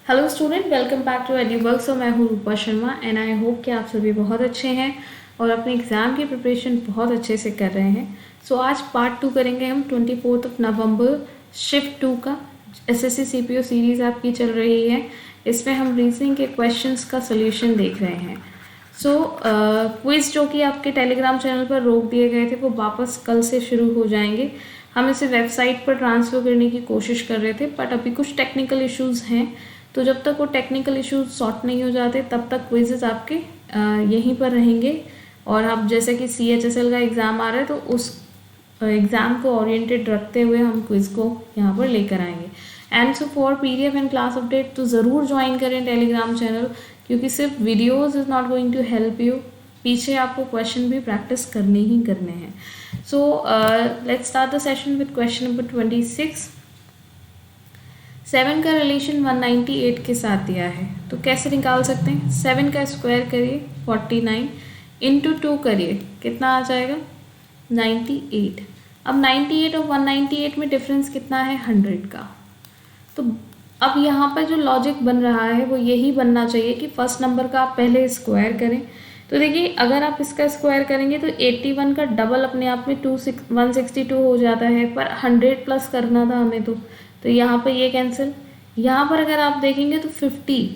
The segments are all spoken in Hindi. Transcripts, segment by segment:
Hello student, welcome back to Eduwork. So मैं हूँ Rupa Sharma and I hope कि आप सभी बहुत अच्छे हैं और अपने एग्ज़ाम की प्रिपरेशन बहुत अच्छे से कर रहे हैं। सो आज पार्ट 2 करेंगे हम 24 नवंबर शिफ्ट 2 का। एसएससी सीपीओ सीरीज़ आपकी चल रही है। इसमें हम रीजनिंग के क्वेश्चंस का सोल्यूशन देख रहे हैं। सो क्विज़ जो कि आपके टेलीग्राम चैनल पर रोक दिए गए थे वो वापस कल से शुरू हो जाएंगे। हम इसे वेबसाइट पर ट्रांसफ़र करने की कोशिश कर रहे थे बट अभी कुछ टेक्निकल इश्यूज़ हैं, तो जब तक वो टेक्निकल इश्यूज सॉर्ट नहीं हो जाते तब तक क्विजेज आपके यहीं पर रहेंगे। और आप जैसे कि CHSL का एग्ज़ाम आ रहा है तो उस एग्ज़ाम को ओरिएंटेड रखते हुए हम क्विज को यहाँ पर लेकर आएंगे। And so for PDF and class update तो ज़रूर ज्वाइन करें टेलीग्राम चैनल, क्योंकि सिर्फ videos is not going to help you, पीछे आपको क्वेश्चन भी प्रैक्टिस करने ही करने हैं। So let's start the session with question number 26। 7 का रिलेशन 198 के साथ दिया है, तो कैसे निकाल सकते हैं? 7 का स्क्वायर करिए 49 इंटू 2 करिए, कितना आ जाएगा 98। अब 98 और 198 में डिफरेंस कितना है 100 का। तो अब यहाँ पर जो लॉजिक बन रहा है वो यही बनना चाहिए कि फर्स्ट नंबर का आप पहले स्क्वायर करें। तो देखिए, अगर आप इसका स्क्वायर करेंगे तो 81 का डबल अपने आप में 162 हो जाता है, पर 100 प्लस करना था हमें तो यहाँ पर ये कैंसिल। यहाँ पर अगर आप देखेंगे तो 50,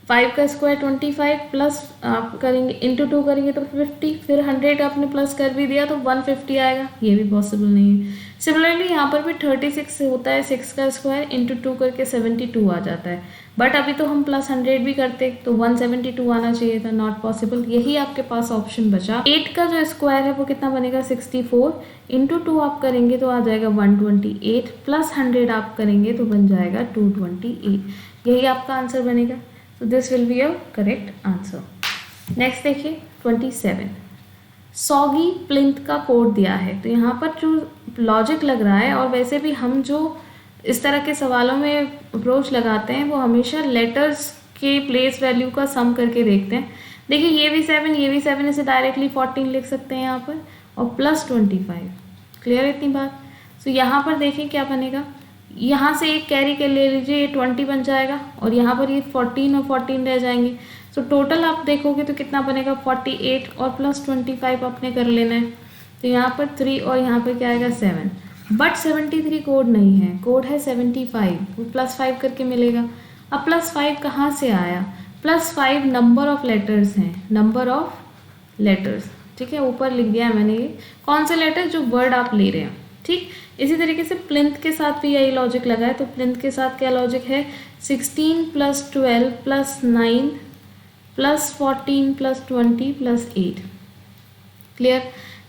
5 का स्क्वायर 25 प्लस आप करेंगे इंटू 2 करेंगे तो 50, फिर 100 आपने प्लस कर भी दिया तो 150 आएगा, ये भी पॉसिबल नहीं है। सिमिलरली यहाँ पर भी 36 होता है, 6 का स्क्वायर इंटू 2 करके 72 आ जाता है, बट अभी तो हम प्लस 100 भी करते तो 172 आना चाहिए था, नॉट पॉसिबल। यही आपके पास ऑप्शन बचा। 8 का जो स्क्वायर है वो कितना बनेगा 64 इंटू 2 आप करेंगे तो आ जाएगा 128, प्लस 100 आप करेंगे तो बन जाएगा 228। यही आपका आंसर बनेगा। तो this will be a correct answer. Next देखिए 27। सॉगी प्लिंथ का कोड दिया है, तो यहाँ पर जो लॉजिक लग रहा है, और वैसे भी हम जो इस तरह के सवालों में अप्रोच लगाते हैं वो हमेशा लेटर्स के प्लेस वैल्यू का सम करके देखते हैं। देखिए ये भी 7, ये भी 7, इसे डायरेक्टली 14 लिख सकते हैं यहाँ पर, और प्लस 25। क्लियर है इतनी बात? तो यहाँ पर देखिए क्या बनेगा, यहाँ से एक कैरी के ले लीजिए, ये 20 बन जाएगा, और यहाँ पर ये 14 और 14 रह जाएंगे। तो टोटल आप देखोगे तो कितना बनेगा 48, और प्लस 25 आपने कर लेना है। तो यहाँ पर 3 और यहाँ पर क्या आएगा 7, बट 73 कोड नहीं है, कोड है 75, वो प्लस 5 करके मिलेगा। अब प्लस 5 कहाँ से आया? प्लस 5 नंबर ऑफ लेटर्स हैं, नंबर ऑफ लेटर्स, ठीक है, ऊपर लिख दिया है मैंने ये कौन से लेटर जो वर्ड आप ले रहे हैं, ठीक। इसी तरीके से प्लिंथ के साथ भी यही लॉजिक लगा है। तो प्लिंथ के साथ क्या लॉजिक है, 16 plus 12 plus 9 plus 14 plus 20 plus 8। Clear?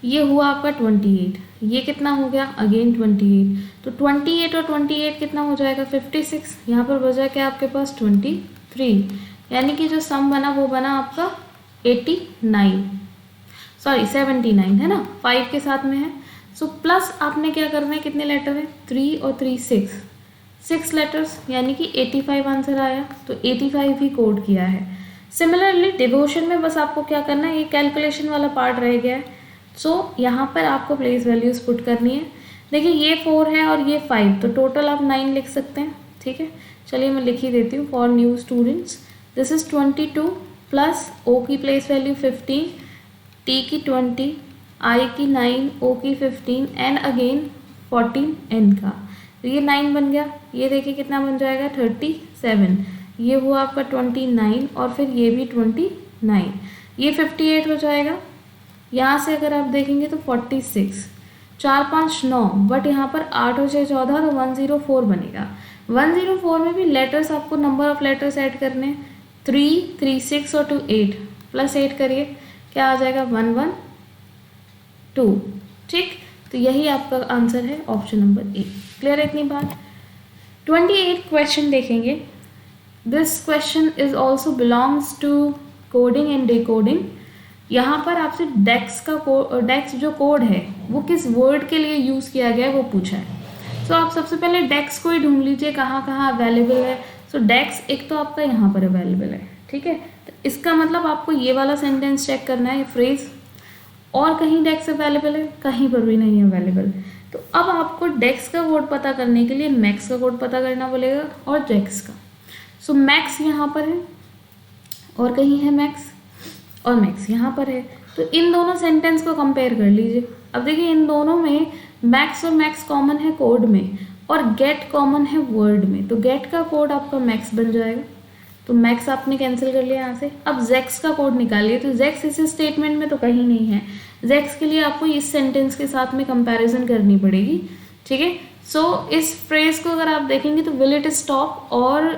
ये हुआ आपका 28, ये कितना हो गया अगेन 28। तो 28 और 28 कितना हो जाएगा 56। यहाँ पर बचा क्या आपके पास 23, यानी कि जो सम बना वो बना आपका 79 है ना, 5 के साथ में है। सो प्लस आपने क्या करना है, कितने लेटर हैं 3 और 3 6 लेटर्स, यानी कि 85 आंसर आया। तो 85 ही कोड किया है। सिमिलरली डिवोशन में बस आपको क्या करना है, ये कैलकुलेशन वाला पार्ट रह गया है। सो यहाँ पर आपको प्लेस वैल्यूज पुट करनी है। देखिए ये 4 है और ये 5, तो टोटल आप 9 लिख सकते हैं, ठीक है। चलिए मैं लिख ही देती हूँ for new students. This is 22 plus O की प्लेस वैल्यू 15, टी की 20, आई की 9, ओ की 15 एंड अगेन 14 एन का। तो ये 9 बन गया। ये देखिए कितना बन जाएगा 37, ये हुआ आपका 29, और फिर ये भी 29, ये 58 हो जाएगा। यहाँ से अगर आप देखेंगे तो 46, 4 5 9, बट यहाँ पर 8 और 6 14, तो 104 बनेगा। 104 में भी लेटर्स आपको नंबर ऑफ लेटर्स ऐड करने हैं, 3 3 6 और 2 8, प्लस 8 करिए, क्या आ जाएगा 112, ठीक। तो यही आपका आंसर है ऑप्शन नंबर ए। क्लियर है इतनी बात? 28 क्वेश्चन देखेंगे। This question is also belongs to coding and decoding. यहाँ पर आपसे डेक्स जो कोड है वो किस वर्ड के लिए यूज़ किया गया है वो पूछा है। सो आप सबसे पहले डेक्स को ही ढूंढ लीजिए कहाँ कहाँ अवेलेबल है। सो डेक्स एक तो आपका यहाँ पर अवेलेबल है, ठीक है। तो इसका मतलब आपको ये वाला सेंटेंस चेक करना है, फ्रेज, और कहीं डेक्स अवेलेबल है, कहीं पर भी नहीं अवेलेबल। तो अब आपको डेक्स का कोड पता करने के लिए मैक्स का कोड पता करना बोलेगा और डेक्स का। सो मैक्स यहाँ पर है और कहीं है मैक्स, और मैक्स यहाँ पर है। तो इन दोनों सेंटेंस को कंपेयर कर लीजिए। अब देखिए इन दोनों में मैक्स और मैक्स कॉमन है कोड में और गेट कॉमन है वर्ड में, तो गेट का कोड आपका मैक्स बन जाएगा, तो मैक्स आपने कैंसिल कर लिया यहाँ से। अब जेक्स का कोड निकालिए, तो जेक्स इस स्टेटमेंट में तो कहीं नहीं है, जेक्स के लिए आपको इस सेंटेंस के साथ में कंपैरिजन करनी पड़ेगी, ठीक है। सो इस फ्रेज को अगर आप देखेंगे तो विल इट स्टॉप और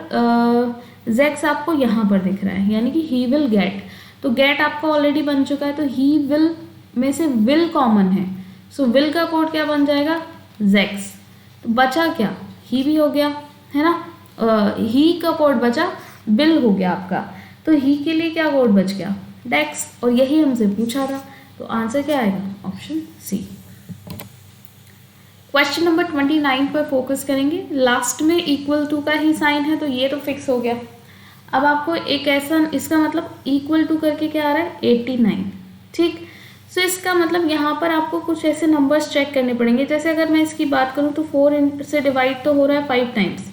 जेक्स आपको यहाँ पर दिख रहा है, यानी कि ही विल गेट, तो गेट आपका ऑलरेडी बन चुका है, तो ही विल में से विल कॉमन है, सो विल का कोड क्या बन जाएगा, जेक्स। तो बचा क्या, ही भी हो गया है ना, ही का कोड बचा, बिल हो गया आपका, तो ही के लिए क्या कोड बच गया, डेक्स, और यही हमसे पूछा था, तो आंसर क्या आएगा, ऑप्शन सी। क्वेश्चन नंबर 29 पर फोकस करेंगे। लास्ट में इक्वल टू का ही साइन है, तो ये तो फिक्स हो गया। अब आपको एक ऐसा, इसका मतलब इक्वल टू करके क्या आ रहा है, 89, ठीक। सो इसका मतलब यहाँ पर आपको कुछ ऐसे नंबर्स चेक करने पड़ेंगे, जैसे अगर मैं इसकी बात करूँ तो 4 से डिवाइड तो हो रहा है 5 टाइम्स,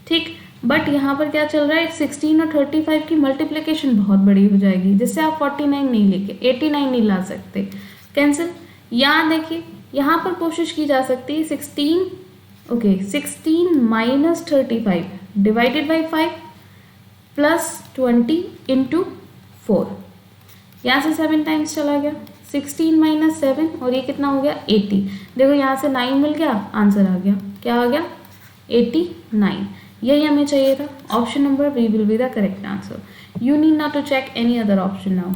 ठीक, बट यहाँ पर क्या चल रहा है, 16 और 35 की मल्टीप्लिकेशन बहुत बड़ी हो जाएगी, जिससे आप 49 नहीं लेके 89 नहीं ला सकते, कैंसिल। यहाँ देखिए यहाँ पर कोशिश की जा सकती है 16 minus 35 divided by 5 plus 20 into 4, यहाँ से 7 टाइम्स चला गया, 16 माइनस 7 और ये कितना हो गया 80। देखो यहाँ से 9 मिल गया, आंसर आ गया, क्या आ गया 89, यही हमें चाहिए था। Option number B will be the correct answer. You need not to check any other option now.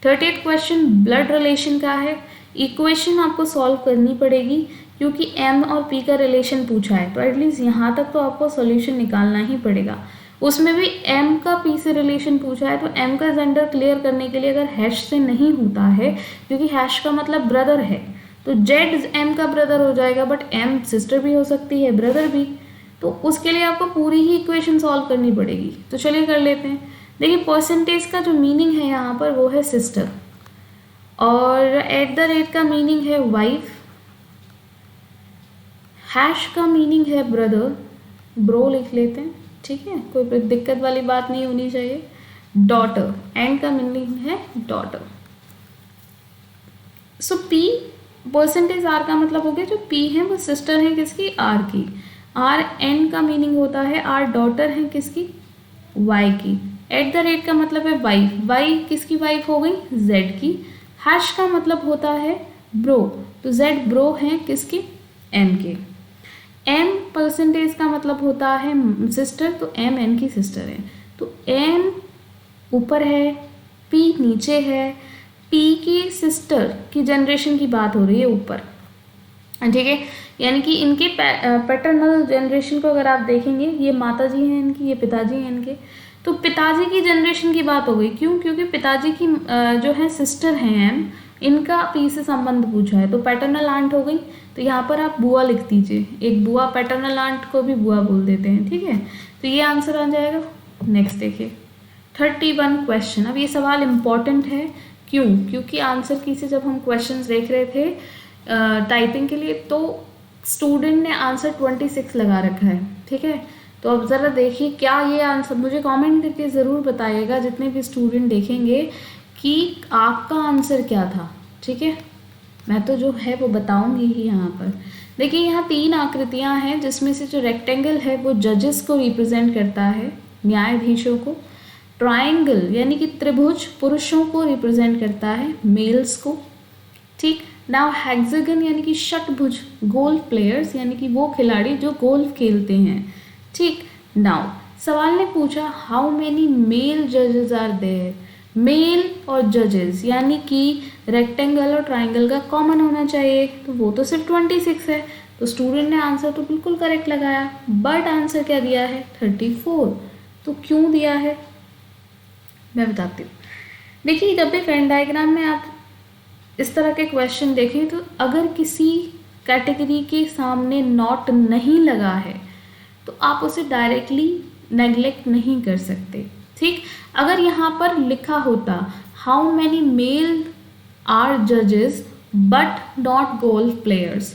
38 question blood relation का है। इक्वेशन आपको सॉल्व करनी पड़ेगी क्योंकि एम और पी का रिलेशन पूछा है, तो एटलीस्ट यहाँ तक तो आपको सॉल्यूशन निकालना ही पड़ेगा। उसमें भी एम का पी से रिलेशन पूछा है, तो एम का जेंडर क्लियर करने के लिए अगर हैश से नहीं होता है, क्योंकि हैश का मतलब ब्रदर है, तो जेड एम का ब्रदर हो जाएगा, बट एम सिस्टर भी हो सकती है, ब्रदर भी, तो उसके लिए आपको पूरी ही इक्वेशन सॉल्व करनी पड़ेगी। तो चलिए कर लेते हैं। देखिए परसेंटेज का जो मीनिंग है यहाँ पर वो है सिस्टर, और एट द रेट का मीनिंग है वाइफ, हैश का मीनिंग है ब्रदर, ब्रो लिख लेते हैं, ठीक है, कोई दिक्कत वाली बात नहीं होनी चाहिए। डॉटर, एंड का मीनिंग है daughter. So P percentage R का मतलब हो गया, जो पी है वो सिस्टर है किसकी, आर की। आर एन का मीनिंग होता है आर डॉटर है किसकी, वाई की। एट द रेट का मतलब है वाइफ, वाई किसकी वाइफ हो गई, जेड की। हैश का मतलब होता है ब्रो, तो जेड ब्रो है किसकी, एम के। एम परसेंटेज का मतलब होता है सिस्टर, तो एम एन की सिस्टर है, तो एन ऊपर है, पी नीचे है, पी की सिस्टर की जनरेशन की बात हो रही है ऊपर, ठीक है, यानी कि इनके पैटर्नल जनरेशन को अगर आप देखेंगे, ये माता जी हैं इनकी, ये पिताजी हैं इनके, तो पिताजी की जनरेशन की बात हो गई। क्यों, क्योंकि पिताजी की जो है सिस्टर हैं एम, इनका पी से संबंध पूछा है, तो पैटर्नल आंट हो गई, तो यहाँ पर आप बुआ लिख दीजिए, एक बुआ, पैटर्नल आंट को भी बुआ बोल देते हैं, ठीक है, तो ये आंसर आ जाएगा। नेक्स्ट देखिए 31 क्वेश्चन। अब ये सवाल इम्पॉर्टेंट है, क्यों, क्योंकि आंसर की से जब हम क्वेश्चंस देख रहे थे टाइपिंग के लिए, तो स्टूडेंट ने आंसर 26 लगा रखा है, ठीक है, तो अब ज़रा देखिए क्या ये आंसर, मुझे कमेंट करके ज़रूर बताइएगा जितने भी स्टूडेंट देखेंगे कि आपका आंसर क्या था, ठीक है, मैं तो जो है वो बताऊंगी ही। यहाँ पर देखिए यहाँ 3 आकृतियाँ हैं, जिसमें से जो रेक्टेंगल है वो जजेस को रिप्रेजेंट करता है, न्यायाधीशों को। ट्राइंगल यानी कि त्रिभुज पुरुषों को रिप्रेजेंट करता है, मेल्स को, ठीक। नाउ हेक्सागन यानी कि षटभुज, गोल्फ प्लेयर्स यानी कि वो खिलाड़ी जो गोल्फ खेलते हैं, ठीक। नाउ सवाल ने पूछा हाउ मेनी मेल जजेस आर देयर, मेल और जजेस यानी कि रेक्टेंगल और ट्राइंगल का कॉमन होना चाहिए, तो वो तो सिर्फ 26 है, तो स्टूडेंट ने आंसर तो बिल्कुल करेक्ट लगाया, बट आंसर क्या दिया है 34। तो क्यों दिया है मैं बताती हूँ। देखिए जब भी वेन डायग्राम में आप इस तरह के क्वेश्चन देखें, तो अगर किसी कैटेगरी के सामने नॉट नहीं लगा है तो आप उसे डायरेक्टली नेग्लेक्ट नहीं कर सकते, ठीक। अगर यहाँ पर लिखा होता हाउ मैनी मेल आर जजेस बट नॉट गोल्फ प्लेयर्स,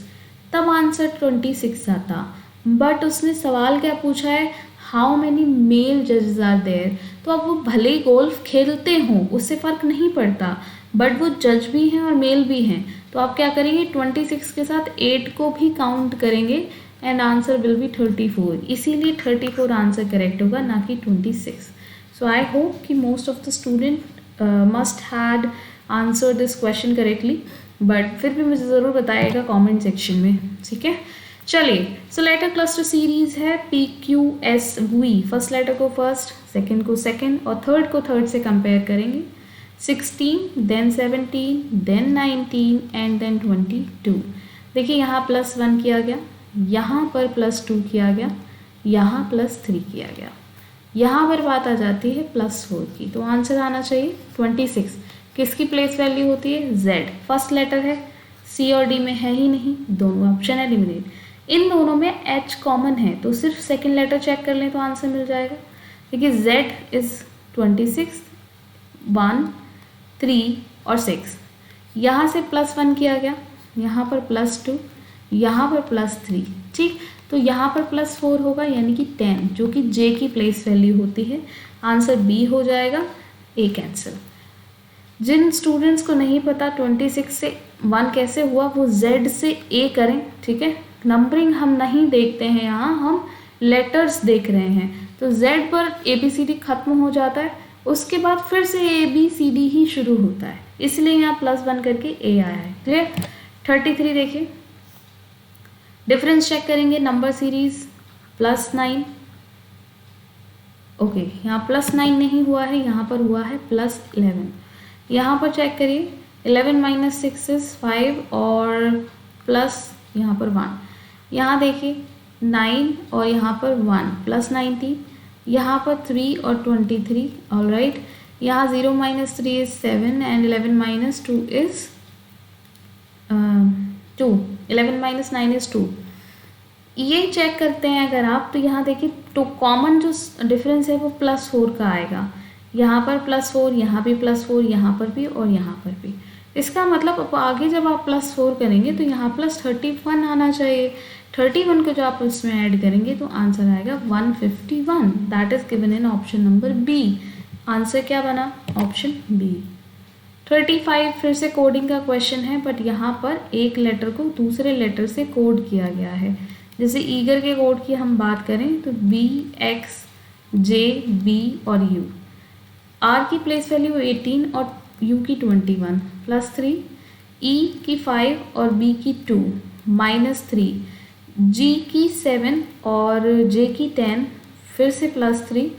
तब आंसर 26 आता, बट उसने सवाल क्या पूछा है, हाउ मैनी मेल जजेस आर देयर, तो अब वो भले ही गोल्फ खेलते हों उससे फ़र्क नहीं पड़ता, बट वो जज भी हैं और मेल भी हैं, तो आप क्या करेंगे 26 के साथ 8 को भी काउंट करेंगे एंड आंसर विल बी 34, इसीलिए 34 आंसर करेक्ट होगा, ना कि 26. सो आई होप कि most of the student must had answer this question correctly, but फिर भी मुझे ज़रूर बताइएगा कमेंट सेक्शन में, ठीक है. चलिए, सो लेटर क्लस्टर सीरीज है PQSV, फर्स्ट लेटर को फर्स्ट, सेकंड को सेकंड और थर्ड को थर्ड से कंपेयर करेंगे. 16, देन 17, देन 19 एंड देन 22. देखिए यहाँ +1 किया गया, यहाँ पर +2 किया गया, यहाँ +3 किया गया, यहाँ पर बात आ जाती है +4 की, तो आंसर आना चाहिए 26. किसकी प्लेस वैल्यू होती है? Z. फर्स्ट लेटर है, C और D में है ही नहीं, दोनों ऑप्शन एलिमिनेट. इन दोनों में H कॉमन है, तो सिर्फ सेकंड लेटर चेक कर लें तो आंसर मिल जाएगा. देखिए Z इज़ 26, 1, 3 और 6. यहाँ से +1 किया गया, यहाँ पर +2, यहाँ पर +3, ठीक. तो यहाँ पर +4 होगा यानी कि 10, जो कि J की प्लेस वैल्यू होती है. आंसर B हो जाएगा, A कैंसिल. जिन स्टूडेंट्स को नहीं पता 26 से 1 कैसे हुआ, वो Z से A करें, ठीक है. नंबरिंग हम नहीं देखते हैं यहाँ, हम लेटर्स देख रहे हैं, तो Z पर ABCD खत्म हो जाता है, उसके बाद फिर से ABCD ही शुरू होता है, इसलिए यहाँ +1 करके A आया है. क्लियर. 33 देखिए, डिफरेंस चेक करेंगे नंबर सीरीज. +9, ओके, यहाँ +9 नहीं हुआ है, यहाँ पर हुआ है +11. यहाँ पर चेक करिए, 11 - 6 इज 5 और प्लस यहाँ पर 1. यहाँ देखिए 9 और यहाँ पर 1 +19, यहाँ पर 3 और 23. ऑल राइट, यहाँ 0 - 3 इज 7 एंड 11 - 2 इज 2. 11 - 9 इज 2. ये चेक करते हैं अगर आप, तो यहाँ देखिए तो कॉमन जो डिफरेंस है वो +4 का आएगा. यहाँ पर +4, यहाँ भी +4, यहाँ पर भी और यहाँ पर भी. इसका मतलब अब आगे जब आप +4 करेंगे तो यहाँ +31 आना चाहिए. 31 को जो आप उसमें ऐड करेंगे तो आंसर आएगा 151. That is given in option number B. Answer क्या बना? Option B. 35 फिर से कोडिंग का क्वेश्चन है, बट यहाँ पर एक लेटर को दूसरे लेटर से कोड किया गया है. जैसे ईगर के कोड की हम बात करें तो B, X, J, B और U. R की प्लेस वैल्यू 18 और U की 21, +3, E की 5 और B की 2, -3, G की 7 और J की 10, फिर से +3,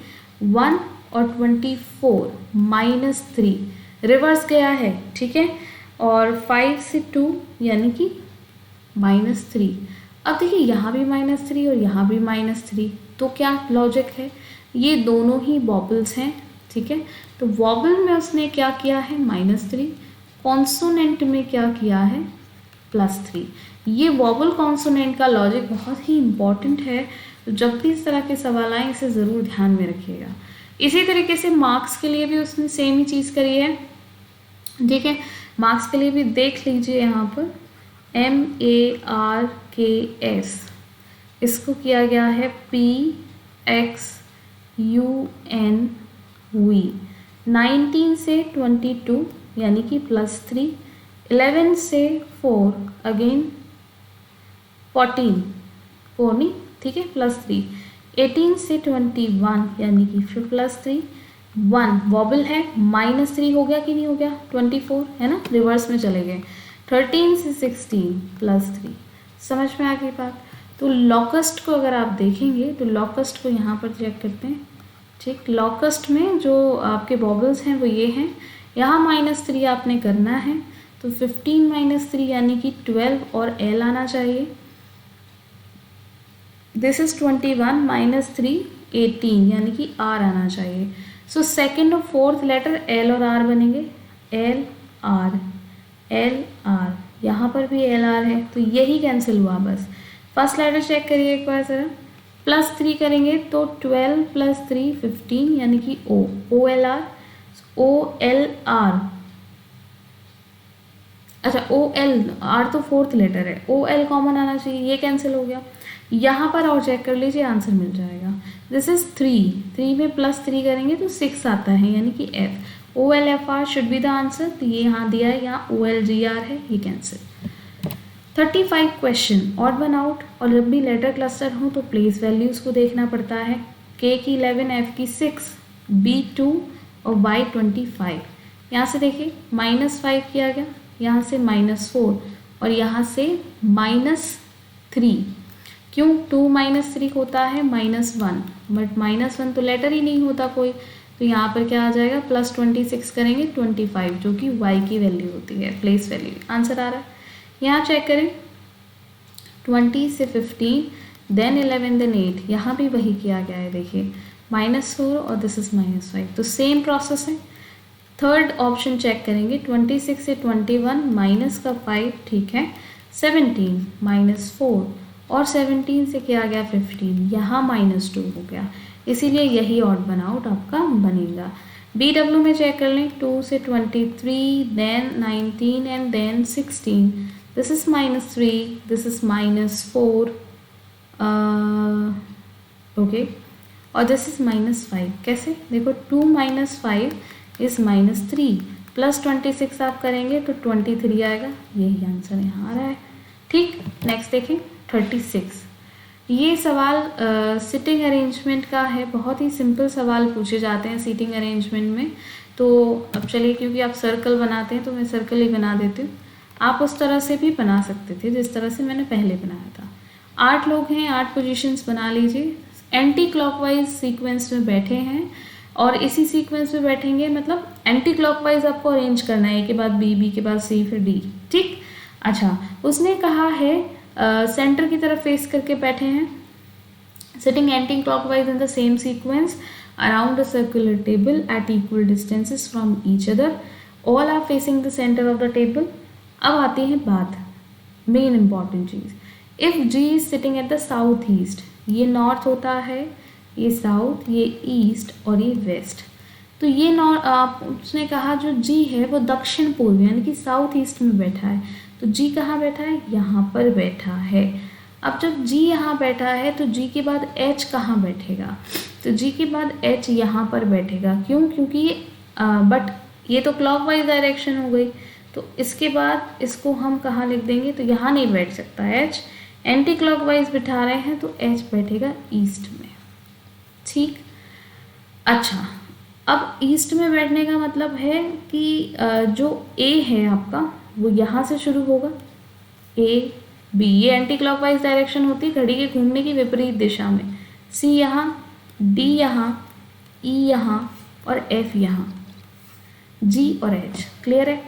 1 और 24, -3. रिवर्स गया है, ठीक है, और 5 से 2 यानी कि -3. अब देखिए यहाँ भी -3 और यहाँ भी -3, तो क्या लॉजिक है? ये दोनों ही वॉबल्स हैं, ठीक है. तो वॉबल में उसने क्या किया है? -3. कॉन्सोनेंट में क्या किया है? +3. ये वॉबल कॉन्सोनेंट का लॉजिक बहुत ही इम्पॉर्टेंट है, तो जब भी इस तरह के सवाल आएँ इसे ज़रूर ध्यान में रखिएगा. इसी तरीके से मार्क्स के लिए भी उसने सेम ही चीज़ करी है, ठीक है. मार्क्स के लिए भी देख लीजिए, यहाँ पर MARKS, इसको किया गया है PXUNV. 19 से 22 यानी कि +3, 11 से 4 अगेन 14, 4 नहीं, ठीक है, +3, 18 से 21 यानी कि फिर +3, 1 वॉबल है, -3 हो गया कि नहीं हो गया? 24 है ना, रिवर्स में चले गए. 13 से 16 +3. समझ में आ गई बात? तो लॉकस्ट को अगर आप देखेंगे तो लॉकस्ट को यहाँ पर चेक करते हैं, ठीक. लॉकस्ट में जो आपके वॉबल्स हैं वो ये हैं. यहाँ -3 आपने करना है, तो 15 - 3 यानी कि 12 और L आना चाहिए. दिस इज 21 - 3 18 यानी कि R आना चाहिए. सो सेकेंड और फोर्थ लेटर L और R बनेंगे. L R L R, यहाँ पर भी L R है, तो यही कैंसिल हुआ बस. फर्स्ट लेटर चेक करिए एक बार ज़रा. +3 करेंगे तो 12 + 3 15 यानी कि O OL R OL R. अच्छा OL R तो फोर्थ लेटर है, OL कॉमन आना चाहिए, ये कैंसिल हो गया. यहाँ पर और चेक कर लीजिए, आंसर मिल जाएगा। दिस इज 3, 3 में +3 करेंगे तो 6 आता है, यानी कि F OLFR should be the answer. तो ये यहाँ दिया है, यहाँ OLGR है, ये cancel. 35 question odd one out, और जब भी लेटर क्लस्टर हो तो प्लेस वैल्यूज़ को देखना पड़ता है। K की 11, F की 6, B 2 और Y 25। यहाँ से देखिए -5 किया गया, यहाँ से -4 और यहाँ से -3। क्यों 2 - 3 होता है -1, बट -1 तो लेटर ही नहीं होता कोई, तो यहाँ पर क्या आ जाएगा +26 करेंगे 25, जो कि Y की वैल्यू होती है, प्लेस वैल्यू। आंसर आ रहा है। यहाँ चेक करें 20 से 15, देन 11, देन 8, यहाँ भी वही किया गया है। देखिए -4 और दिस इज -5, तो सेम प्रोसेस है। थर्ड ऑप्शन चेक करेंगे 26 से 21 माइनस का 5, ठीक है, 17 -4 और 17 से क्या आ गया 15, यहाँ -2 हो गया, इसीलिए यही ऑड वन आउट आपका बनेगा। BW में चेक कर लें 2 से 23, then 19 and then 16, this is -3, this is -4, okay, और दिस इज -5। कैसे देखो 2 - 5 इज -3, +26 आप करेंगे तो 23 आएगा, यही आंसर यहाँ आ रहा है। ठीक, नेक्स्ट देखें 36। ये सवाल सिटिंग अरेंजमेंट का है, बहुत ही सिंपल सवाल पूछे जाते हैं सीटिंग अरेंजमेंट में। तो अब चलिए, क्योंकि आप सर्कल बनाते हैं तो मैं सर्कल ही बना देती हूँ। आप उस तरह से भी बना सकते थे जिस तरह से मैंने पहले बनाया था। 8 लोग हैं, 8 पोजीशंस बना लीजिए, एंटी क्लॉकवाइज सीक्वेंस में बैठे हैं और इसी सीक्वेंस में बैठेंगे, मतलब एंटी क्लॉकवाइज आपको अरेंज करना है, A के बाद B, B के बाद C, फिर D। ठीक, अच्छा, उसने कहा है सेंटर की तरफ फेस करके बैठे हैं, sitting anti clockwise in the same sequence around a circular table at equal distances from each other, all are facing the centre of the table. अब आती है बात, मेन इंपॉर्टेंट चीज़, if G is sitting at the south east, ये नॉर्थ होता है, ये साउथ, ये ईस्ट और ये वेस्ट। तो ये उसने कहा जो G है वो दक्षिण पूर्व यानी कि साउथ ईस्ट में बैठा है, तो G कहाँ बैठा है, यहाँ पर बैठा है। अब जब G यहाँ बैठा है तो G के बाद H कहाँ बैठेगा, तो G के बाद H यहाँ पर बैठेगा। क्यों, क्योंकि बट ये तो क्लॉकवाइज डायरेक्शन हो गई, तो इसके बाद इसको हम कहाँ लिख देंगे, तो यहाँ नहीं बैठ सकता H, एंटी क्लॉकवाइज बिठा रहे हैं तो H बैठेगा ईस्ट में। ठीक, अच्छा, अब ईस्ट में बैठने का मतलब है कि जो A है आपका वो यहाँ से शुरू होगा, A B, ये एंटी क्लॉकवाइज डायरेक्शन होती है घड़ी के घूमने की विपरीत दिशा में, C यहाँ, D यहाँ, E यहाँ और F यहाँ, G और H। क्लियर है।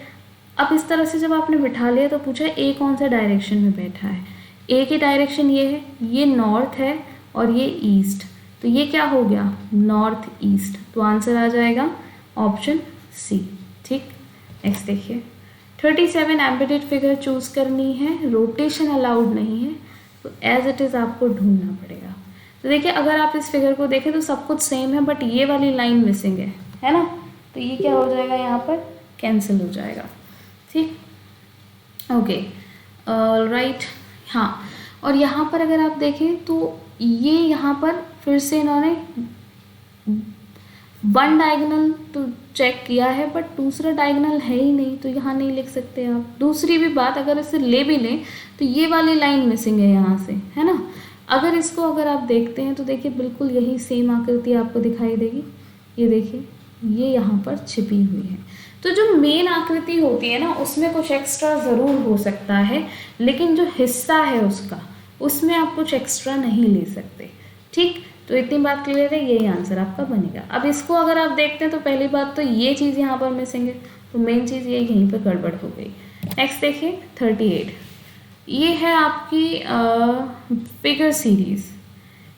अब इस तरह से जब आपने बिठा लिया तो पूछा A कौन सा डायरेक्शन में बैठा है, A की डायरेक्शन ये है, ये नॉर्थ है और ये ईस्ट, तो ये क्या हो गया नॉर्थ ईस्ट, तो आंसर आ जाएगा ऑप्शन C। ठीक, नेक्स्ट देखिए 37 एम्बेडेड फिगर चूज करनी है, रोटेशन अलाउड नहीं है, तो एज इट इज़ आपको ढूंढना पड़ेगा। तो देखिए अगर आप इस फिगर को देखें तो सब कुछ सेम है, बट ये वाली लाइन मिसिंग है ना, तो ये क्या हो जाएगा यहाँ पर कैंसिल हो जाएगा। ठीक, ओके, राइट, हाँ, और यहाँ पर अगर आप देखें तो ये यहाँ पर फिर से इन्होंने 1 डायगोनल तो चेक किया है, बट दूसरा डायगोनल है ही नहीं, तो यहाँ नहीं लिख सकते आप। दूसरी भी बात, अगर इसे ले भी लें तो ये वाली लाइन मिसिंग है यहाँ से, है ना। अगर इसको अगर आप देखते हैं तो देखिए बिल्कुल यही सेम आकृति आपको दिखाई देगी, ये देखिए ये यहाँ पर छिपी हुई है। तो जो मेन आकृति होती है ना उसमें कुछ एक्स्ट्रा ज़रूर हो सकता है, लेकिन जो हिस्सा है उसका उसमें आप कुछ एक्स्ट्रा नहीं ले सकते। ठीक, तो इतनी बात क्लियर है, यही आंसर आपका बनेगा। अब इसको अगर आप देखते हैं तो पहली बात तो ये चीज़ यहाँ पर मिसिंग है, तो मेन चीज़ ये यहीं पर गड़बड़ हो गई। नेक्स्ट देखिए 38, ये है आपकी फिगर सीरीज़।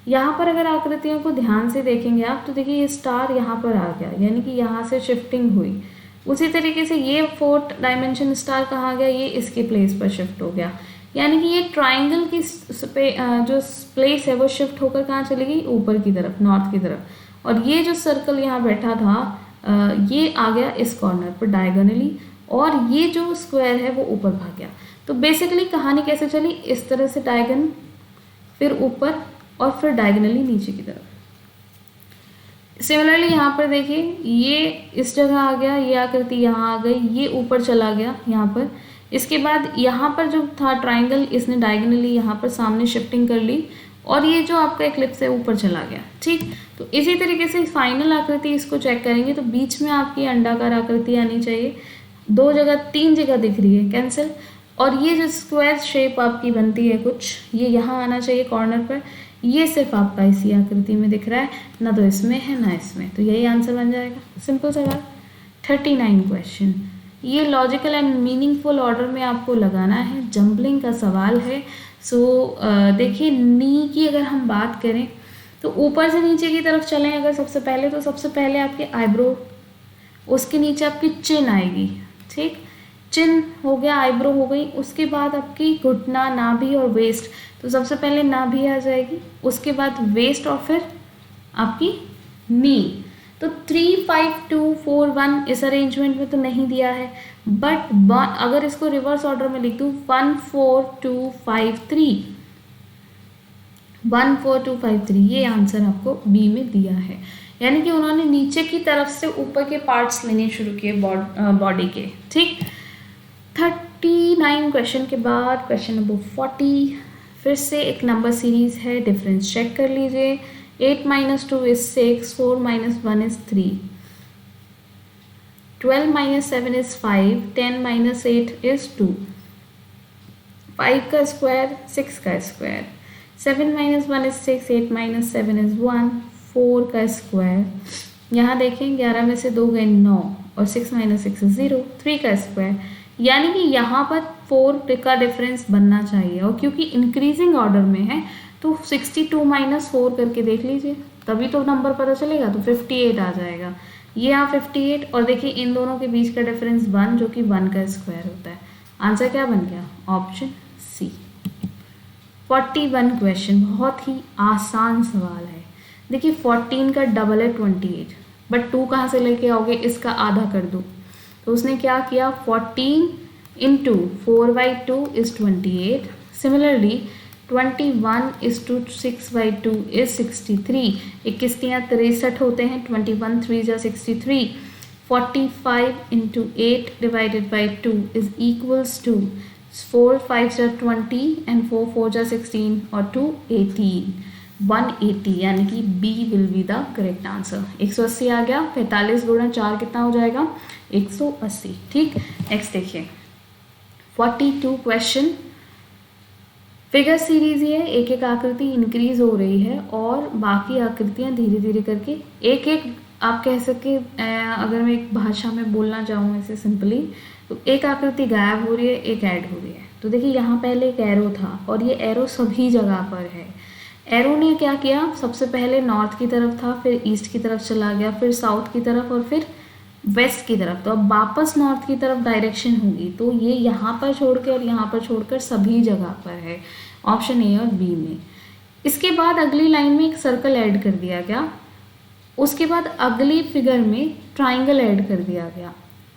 यहाँ पर अगर आकृतियों को ध्यान से देखेंगे आप तो देखिए ये स्टार यहाँ पर आ गया, यानी कि यहाँ से शिफ्टिंग हुई। उसी तरीके से ये 4th डायमेंशन स्टार कहाँ गया, ये इसके प्लेस पर शिफ्ट हो गया, यानी कि ये ट्राइंगल की जो प्लेस है वो शिफ्ट होकर कहाँ चली गई, ऊपर की तरफ, नॉर्थ की तरफ। और ये जो सर्कल यहाँ बैठा था ये आ गया इस कॉर्नर पर डायगोनली, और ये जो स्क्वायर है वो ऊपर भाग गया। तो बेसिकली कहानी कैसे चली, इस तरह से डायगोनल, फिर ऊपर और फिर डायगोनली नीचे की तरफ। सिमिलरली यहाँ पर देखिए, ये इस जगह आ गया, ये आकृति यहाँ आ गई, ये ऊपर चला गया यहाँ पर। इसके बाद यहाँ पर जो था ट्राइंगल, इसने डायगोनली यहाँ पर सामने शिफ्टिंग कर ली और ये जो आपका एक्लिप्स है ऊपर चला गया। ठीक, तो इसी तरीके से फाइनल आकृति इसको चेक करेंगे तो बीच में आपकी अंडाकार आकृति आनी चाहिए। 2 जगह 3 जगह दिख रही है, कैंसिल। और ये जो स्क्वायर शेप आपकी बनती है कुछ, ये यहाँ आना चाहिए कॉर्नर पर। ये सिर्फ आपका इसी आकृति में दिख रहा है, ना तो इसमें है ना इसमें, तो यही आंसर बन जाएगा। सिंपल सवाल। 39 क्वेश्चन, ये लॉजिकल एंड मीनिंगफुल ऑर्डर में आपको लगाना है, जंबलिंग का सवाल है। सो देखिए, नी की अगर हम बात करें तो ऊपर से नीचे की तरफ चलें अगर सबसे पहले, तो सबसे पहले आपके आईब्रो, उसके नीचे आपकी चिन आएगी। ठीक, चिन हो गया, आईब्रो हो गई, उसके बाद आपकी घुटना, नाभि और वेस्ट। तो सबसे पहले नाभि आ जाएगी, उसके बाद वेस्ट और फिर आपकी नी। तो 3, 5, 2, 4, 1 इस अरेंजमेंट में तो नहीं दिया है, बट अगर इसको रिवर्स ऑर्डर में लिख दूँ 1, 4, 2, 5, 3, 1, 4, 2, 5, 3, ये आंसर आपको बी में दिया है। यानी कि उन्होंने नीचे की तरफ से ऊपर के पार्ट्स लेने शुरू किए बॉडी के। ठीक, 39 क्वेश्चन के बाद क्वेश्चन नंबर 40, फिर से एक नंबर सीरीज है, डिफरेंस चेक कर लीजिए। 8 - 2 is 6, 4 - 1 is 3, 12 - 7 is 5, 10 - 8 is 2, 5 का स्क्वायर 6 का स्क्वायर, 7 - 1 is 6, 8 - 7 is 1, 4 का स्क्वायर, यहाँ देखें 11 में से 2 गए 9 और 6 - 6 is 0, 3 का स्क्वायर। यानी कि यहाँ पर 4 का डिफरेंस बनना चाहिए, और क्योंकि इंक्रीजिंग ऑर्डर में है तो 62 - 4 करके देख लीजिए, तभी तो नंबर पता चलेगा। तो 58 आ जाएगा, ये यहाँ 58, और देखिए इन दोनों के बीच का डिफरेंस 1, जो कि 1 का स्क्वायर होता है। आंसर क्या बन गया? Option C. 41 क्वेश्चन, बहुत ही आसान सवाल है। देखिए 14 का डबल है 28, बट 2 कहाँ से लेके आओगे? इसका आधा कर दो। तो उसने क्या किया, 14 × 4/2 is 28। Similarly 21 = 6/2 is 63। 21 × 63 होते हैं, 21 3 × 63। 45 × 8 / 2 is equals to 4 5 × 20 and 4 4 × 16 और 2 18, 180, यानी कि B will be the correct answer। 180 आ गया, 45 × 4 कितना हो जाएगा? 180। ठीक, नेक्स्ट देखिए 42 क्वेश्चन, फिगर सीरीज ये एक एक आकृति इंक्रीज हो रही है और बाकी आकृतियां धीरे धीरे करके एक एक, आप कह सके अगर मैं एक भाषा में बोलना चाहूँ ऐसे सिंपली, तो एक आकृति गायब हो रही है, एक ऐड हो रही है। तो देखिए यहाँ पहले एक एरो था और ये एरो सभी जगह पर है। एरो ने क्या किया, सबसे पहले नॉर्थ की तरफ था, फिर ईस्ट की तरफ चला गया, फिर साउथ की तरफ और फिर वेस्ट की तरफ। तो अब वापस नॉर्थ की तरफ डायरेक्शन होगी, तो ये यहाँ पर छोड़कर और यहाँ पर छोड़कर सभी जगह पर है, ऑप्शन ए और बी में। इसके बाद अगली लाइन में एक सर्कल ऐड कर दिया गया, उसके बाद अगली फिगर में ट्राइंगल ऐड कर दिया गया,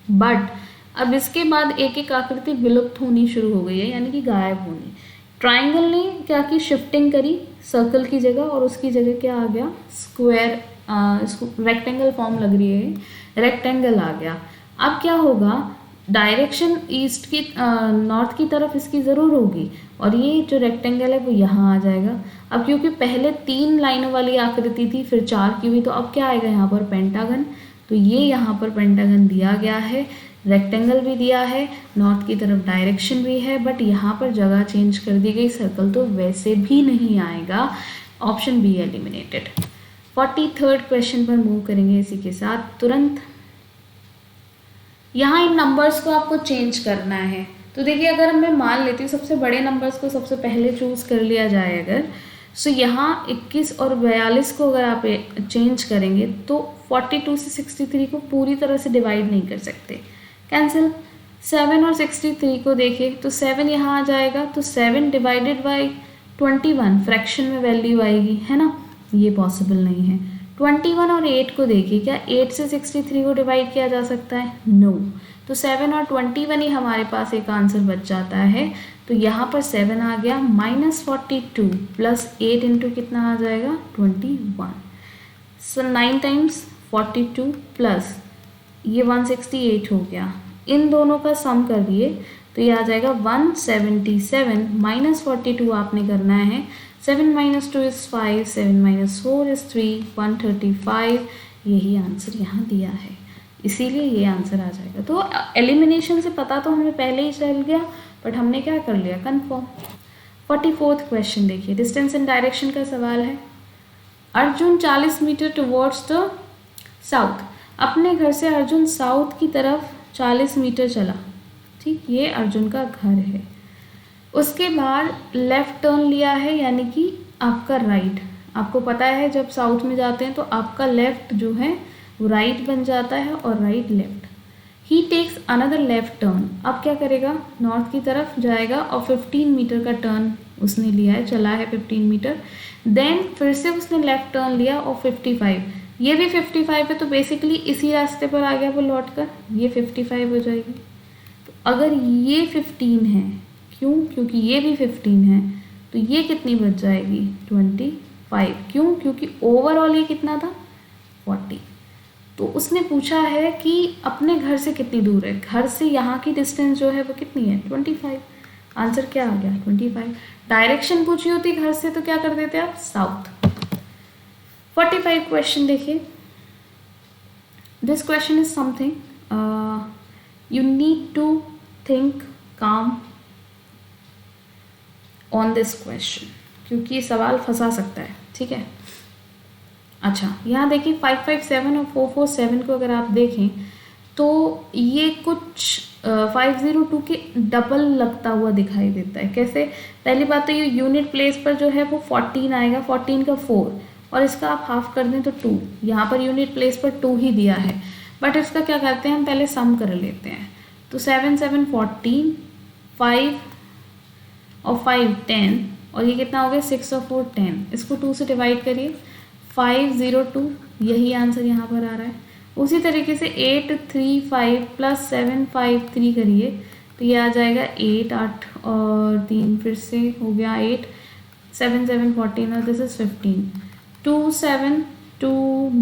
बट अब इसके बाद एक एक आकृति विलुप्त होनी शुरू हो गई है, यानी कि गायब होनी। ट्राइंगल ने क्या की, शिफ्टिंग करी सर्कल की जगह, और उसकी जगह क्या आ गया, स्क्वायर, इसको रेक्टेंगल फॉर्म लग रही है, रेक्टेंगल आ गया। अब क्या होगा, डायरेक्शन ईस्ट की नॉर्थ की तरफ इसकी ज़रूर होगी, और ये जो रेक्टेंगल है वो यहाँ आ जाएगा। अब क्योंकि पहले 3 लाइनों वाली आकृति थी, फिर 4 की हुई, तो अब क्या आएगा यहाँ पर, पेंटागन। तो ये यहाँ पर पेंटागन दिया गया है, रेक्टेंगल भी दिया है, नॉर्थ की तरफ डायरेक्शन भी है, बट यहाँ पर जगह चेंज कर दी गई, सर्कल तो वैसे भी नहीं आएगा, option be eliminated. 43rd question पर मूव करेंगे इसी के साथ तुरंत। यहाँ इन नंबर्स को आपको चेंज करना है। तो देखिए अगर मैं मान लेती हूँ सबसे बड़े नंबर्स को सबसे पहले चूज़ कर लिया जाए अगर, सो यहाँ 21 और 42 को अगर आप चेंज करेंगे तो 42 से 63 को पूरी तरह से डिवाइड नहीं कर सकते, कैंसिल। 7 और 63 को देखें तो 7 यहाँ आ जाएगा, तो 7 डिवाइडेड बाई 21 फ्रैक्शन में वैल्यू आएगी, है ना, ये पॉसिबल नहीं है। 21 और 8 को देखिए, क्या 8 से 63 को डिवाइड किया जा सकता है? नो। तो 7 और 21 ही हमारे पास एक आंसर बच जाता है। तो यहाँ पर 7 आ गया, -42 प्लस 8 इंटू कितना आ जाएगा 21। सो 9 टाइम्स 42 प्लस ये 168 हो गया। इन दोनों का सम कर दिए तो ये आ जाएगा 177 -42 आपने करना है। 7 - 2 इज़ 5, 7 - 4 इज़ 3, 135। यही आंसर यहाँ दिया है, इसीलिए ये आंसर आ जाएगा। तो एलिमिनेशन से पता तो हमें पहले ही चल गया, बट हमने क्या कर लिया, कन्फर्म। 44वां क्वेश्चन देखिए, डिस्टेंस एंड डायरेक्शन का सवाल है। Arjun 40 metre towards the south. अपने घर से अर्जुन साउथ की तरफ 40 मीटर चला, ठीक, ये अर्जुन का घर है। उसके बाद लेफ़्ट टर्न लिया है, यानी कि आपका राइट। आपको पता है जब साउथ में जाते हैं तो आपका लेफ़्ट जो है वो राइट बन जाता है और राइट लेफ़्ट। ही टेक्स अनदर लेफ़्ट टर्न। अब क्या करेगा, नॉर्थ की तरफ जाएगा और 15 मीटर का टर्न उसने लिया है, चला है 15 मीटर। देन फिर से उसने लेफ़्ट टर्न लिया और 55, ये भी 55 है, तो बेसिकली इसी रास्ते पर आ गया वो लौट कर, ये 55 हो जाएगी। तो अगर ये 15 है, क्यों, क्योंकि ये भी 15 है, तो ये कितनी बच जाएगी 25। क्यों, क्योंकि ओवरऑल ये कितना था 40। तो उसने पूछा है कि अपने घर से कितनी दूर है, घर से यहाँ की डिस्टेंस जो है वो कितनी है 25। आंसर क्या आ गया 25। डायरेक्शन पूछी होती घर से तो क्या कर देते आप, साउथ। 45 क्वेश्चन देखिए। This question is something you need to think come on this question, क्योंकि ये सवाल फंसा सकता है, ठीक है। अच्छा, यहाँ देखिए 557 और 447 को अगर आप देखें तो ये कुछ 502 के डबल लगता हुआ दिखाई देता है। कैसे, पहली बात तो ये यूनिट प्लेस पर जो है वो 14 आएगा, 14 का 4, और इसका आप हाफ कर दें तो 2। यहाँ पर यूनिट प्लेस पर 2 ही दिया है, बट इसका क्या करते हैं हम पहले सम कर लेते हैं। तो 7 7 14, 5 और 5 10, और ये कितना हो गया 6 और 4 10। इसको 2 से डिवाइड करिए, 502, यही आंसर यहाँ पर आ रहा है। उसी तरीके से 8 3 5 प्लस 7 5 3 करिए तो ये आ जाएगा 8 8 और 3 फिर से हो गया 8, 7 7 14 और दिस इज 15, 2 7 2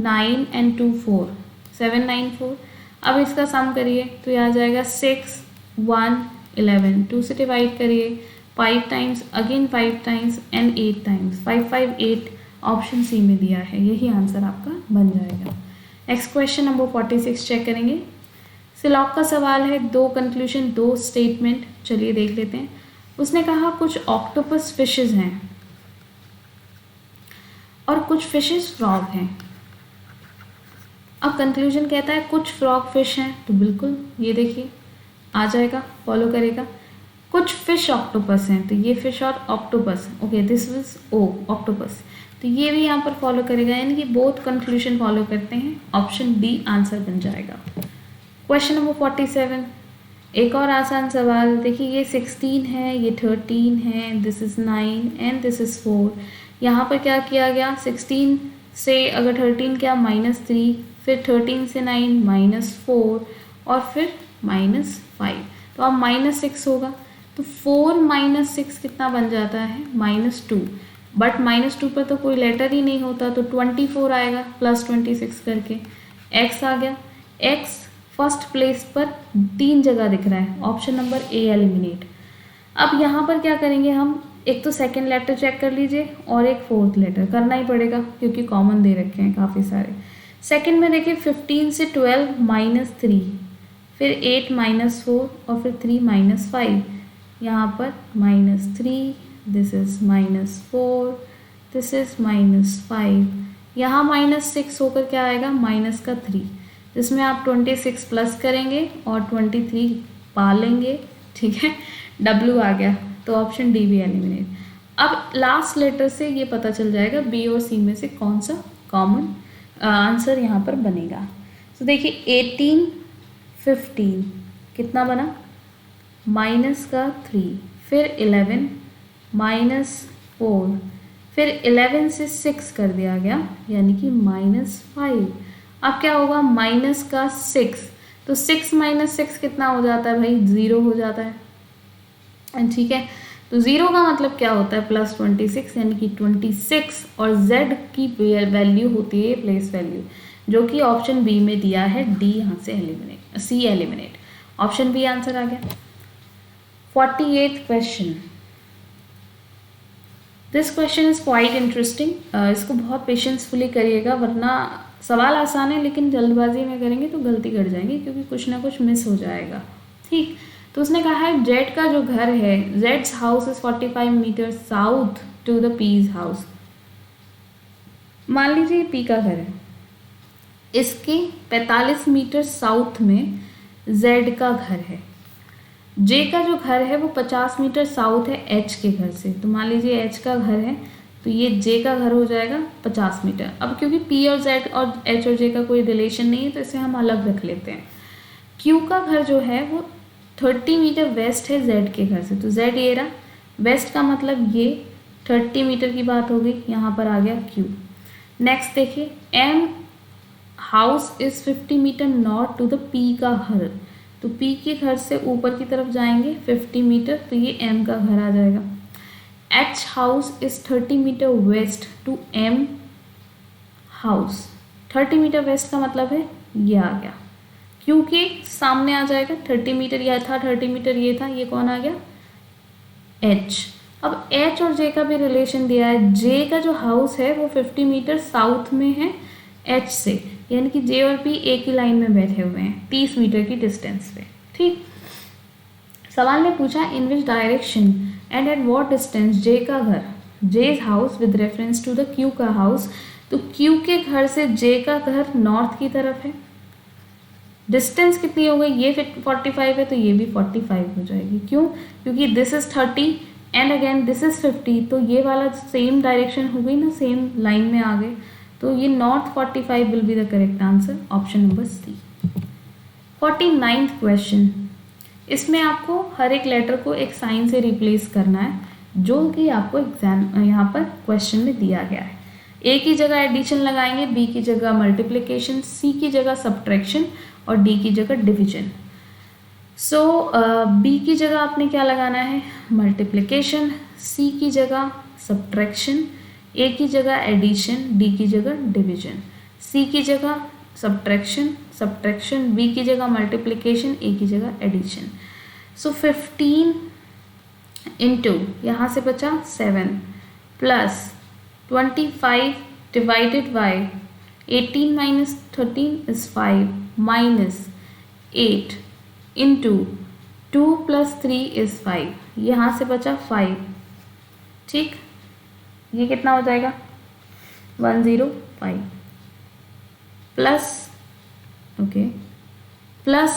9 एंड 2 4, 7 9 4। अब इसका सम करिए तो ये आ जाएगा 6 1 11, 2 से डिवाइड करिए, 5 times again 5 times and 8 times, 5 5 8 option C में दिया है, यही आंसर आपका बन जाएगा। नेक्स्ट क्वेश्चन नंबर 46 चेक करेंगे। सिलॉक का सवाल है, 2 कंक्लूजन 2 स्टेटमेंट, चलिए देख लेते हैं। उसने कहा कुछ ऑक्टोपस फिशेस हैं और कुछ फिशेस फ्रॉग हैं। अब कंक्लूजन कहता है कुछ फ्रॉग फिश हैं, तो बिल्कुल ये देखिए आ जाएगा, फॉलो करेगा। कुछ फिश ऑक्टोपस हैं, तो ये फिश और octopus, okay this is O octopus, तो ये भी यहाँ पर फॉलो करेगा, यानी कि बोथ कंक्लूजन फॉलो करते हैं। ऑप्शन डी आंसर बन जाएगा। क्वेश्चन नंबर 47, एक और आसान सवाल देखिए। ये 16 है, ये 13 है, this is 9 and this is 4। यहाँ पर क्या किया गया, 16 से अगर 13 क्या -3, फिर 13 से 9 -4 और फिर -5, तो अब -6 होगा, तो 4 - 6 कितना बन जाता है -2, बट -2 पर तो कोई लेटर ही नहीं होता, तो 24 आएगा प्लस 26 करके। x आ गया, x फर्स्ट प्लेस पर 3 जगह दिख रहा है, ऑप्शन नंबर ए एलिमिनेट। अब यहाँ पर क्या करेंगे हम, एक तो सेकंड लेटर चेक कर लीजिए और एक फोर्थ लेटर करना ही पड़ेगा क्योंकि कॉमन दे रखे हैं काफ़ी सारे। सेकंड में देखिए 15 से 12 -3, फिर 8 -4 और फिर 3 -5, यहाँ पर -3, दिस इज -4, दिस इज -5, यहाँ -6 होकर क्या आएगा -3, जिसमें आप 26 प्लस करेंगे और 23 पालेंगे, ठीक है, W आ गया, तो ऑप्शन डी भी एलिमिनेट। अब लास्ट लेटर से ये पता चल जाएगा बी और सी में से कौन सा कॉमन आंसर यहाँ पर बनेगा। तो देखिए 18 15 कितना बना -3, फिर 11 -4, फिर 11 से 6 कर दिया गया यानी कि -5। अब क्या होगा -6, तो 6 माइनस 6 कितना हो जाता है भाई, 0 हो जाता है, ठीक है। तो 0 का मतलब क्या होता है, +26 यानी कि 26, और z की वैल्यू होती है प्लेस वैल्यू, जो कि ऑप्शन बी में दिया है, डी यहाँ से एलिमिनेट, सी एलिमिनेट, ऑप्शन बी आंसर आ गया। 48th question, this question is quite interesting, इसको बहुत पेशेंसफुली करिएगा वरना सवाल आसान है लेकिन जल्दबाजी में करेंगे तो गलती कर जाएंगे क्योंकि कुछ ना कुछ मिस हो जाएगा, ठीक। तो उसने कहा है जेड का जो घर है, जेड्स house is 45 metre south to the P's house. मान लीजिए पी का घर है, इसके 45 मीटर साउथ में जेड का घर है, जे का जो घर है वो 50 मीटर साउथ है एच के घर से। तो मान लीजिए एच का घर है तो ये जे का घर हो जाएगा 50 मीटर। अब क्योंकि पी और जेड और एच और जे का कोई रिलेशन नहीं है तो इसे हम अलग रख लेते हैं। क्यू का घर जो है वो 30 मीटर वेस्ट है जेड के घर से, तो जेड ये रहा, वेस्ट का मतलब ये 30 मीटर की बात हो गई, यहाँ पर आ गया क्यू। नेक्स्ट देखिए, M house is 50 metre north to the P का घर, तो पी के घर से ऊपर की तरफ जाएंगे 50 मीटर, तो ये एम का घर आ जाएगा। H house is 30 metre west to M house, 30 metre west का मतलब है ये आ गया, क्योंकि सामने आ जाएगा 30 मीटर यह था, 30 मीटर ये था, ये कौन आ गया, एच। अब एच और जे का भी रिलेशन दिया है, जे का जो हाउस है वो 50 मीटर साउथ में है एच से, यानी कि जे और पी एक ही लाइन में बैठे हुए हैं 30 मीटर की डिस्टेंस पे, ठीक। सवाल ने पूछा in which direction and at what distance J का घर, J's house with reference to the Q का हाउस, तो क्यू के घर से जे का घर नॉर्थ की तरफ है, डिस्टेंस कितनी हो गई, ये 45 है तो ये भी 45 हो जाएगी, क्यों, क्योंकि this is 30 and again this is 50, तो ये वाला सेम डायरेक्शन हो गई ना, सेम लाइन में आ गए, तो ये north 45 will be the correct answer, option number C. 49th question, इसमें आपको हर एक लेटर को एक साइन से रिप्लेस करना है जो कि आपको एग्जाम यहाँ पर क्वेश्चन में दिया गया है। ए की जगह एडिशन लगाएंगे, बी की जगह मल्टीप्लिकेशन, सी की जगह सब्ट्रैक्शन और डी की जगह डिवीजन। सो बी की जगह आपने क्या लगाना है, मल्टीप्लिकेशन, सी की जगह सब्ट्रैक्शन, ए की जगह एडिशन, डी की जगह डिवीजन, सी की जगह सब्ट्रैक्शन, बी की जगह मल्टीप्लिकेशन, ए की जगह एडिशन। सो 15 इंटू यहाँ से बचा 7 plus 25 divided by 18 minus 13 is 5 minus 8 into 2 plus 3 is 5, यहाँ से बचा 5, ठीक। ये कितना हो जाएगा 105 प्लस प्लस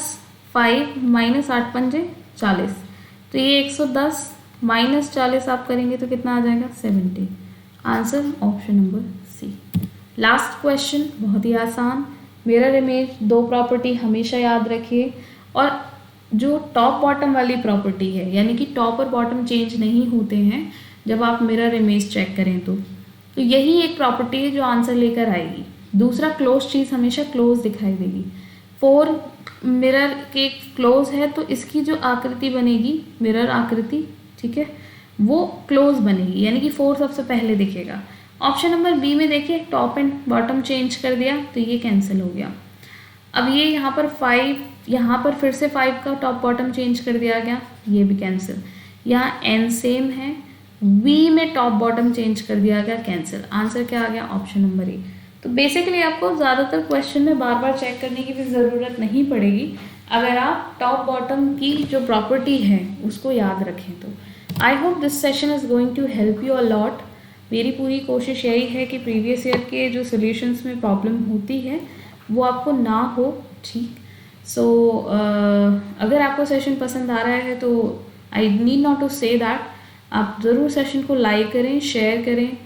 5 माइनस 8 पंजे 40, तो ये 110 माइनस 40 आप करेंगे तो कितना आ जाएगा 70, answer option number C. Last question बहुत ही आसान, मिरर इमेज, दो प्रॉपर्टी हमेशा याद रखिए, और जो टॉप बॉटम वाली प्रॉपर्टी है यानी कि टॉप और बॉटम चेंज नहीं होते हैं जब आप मिरर इमेज चेक करें तो यही एक प्रॉपर्टी है जो आंसर लेकर आएगी। दूसरा, क्लोज चीज़ हमेशा क्लोज दिखाई देगी। 4 मिरर के क्लोज है तो इसकी जो आकृति बनेगी मिरर आकृति, ठीक है, वो क्लोज बनेगी, यानी कि 4 सबसे पहले दिखेगा। ऑप्शन नंबर बी में देखिए टॉप एंड बॉटम चेंज कर दिया तो ये कैंसिल हो गया। अब ये यहाँ पर 5, यहाँ पर फिर से 5 का टॉप बॉटम चेंज कर दिया गया, ये भी कैंसिल। यहाँ n सेम है, v में टॉप बॉटम चेंज कर दिया गया, कैंसिल। आंसर क्या आ गया, ऑप्शन नंबर ए। तो बेसिकली आपको ज़्यादातर क्वेश्चन में बार बार चेक करने की भी ज़रूरत नहीं पड़ेगी अगर आप टॉप बॉटम की जो प्रॉपर्टी है उसको याद रखें तो। I hope this session is going to help you a lot. मेरी पूरी कोशिश यही है कि प्रीवियस ईयर के जो सोल्यूशंस में प्रॉब्लम होती है वो आपको ना हो, ठीक। सो अगर आपको सेशन पसंद आ रहा है तो I need not to say that, आप ज़रूर सेशन को लाइक करें, शेयर करें,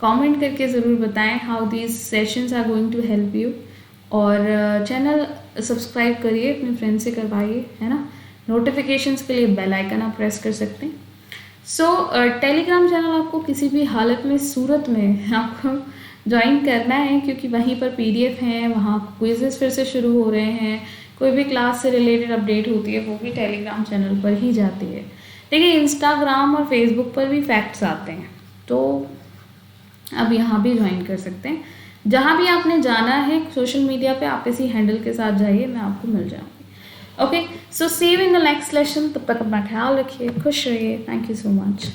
कमेंट करके ज़रूर बताएं how these sessions are going to help you, और चैनल सब्सक्राइब करिए, अपने फ्रेंड से करवाइए, है ना। नोटिफिकेशंस के लिए बेल आइकन आप प्रेस कर सकते हैं। सो टेलीग्राम चैनल आपको किसी भी हालत में, सूरत में आपको ज्वाइन करना है क्योंकि वहीं पर PDF हैं, वहाँ क्विजेस फिर से शुरू हो रहे हैं, कोई भी क्लास से रिलेटेड अपडेट होती है वो भी टेलीग्राम चैनल पर ही जाती है। देखिए इंस्टाग्राम और फेसबुक पर भी फैक्ट्स आते हैं, तो आप यहाँ भी ज्वाइन कर सकते हैं। जहाँ भी आपने जाना है सोशल मीडिया पे, आप इसी हैंडल के साथ जाइए, मैं आपको मिल जाऊँगी। Okay, so see you in the next lesson. तब तक अपना ख्याल रखिए, खुश रहिए। Thank you so much.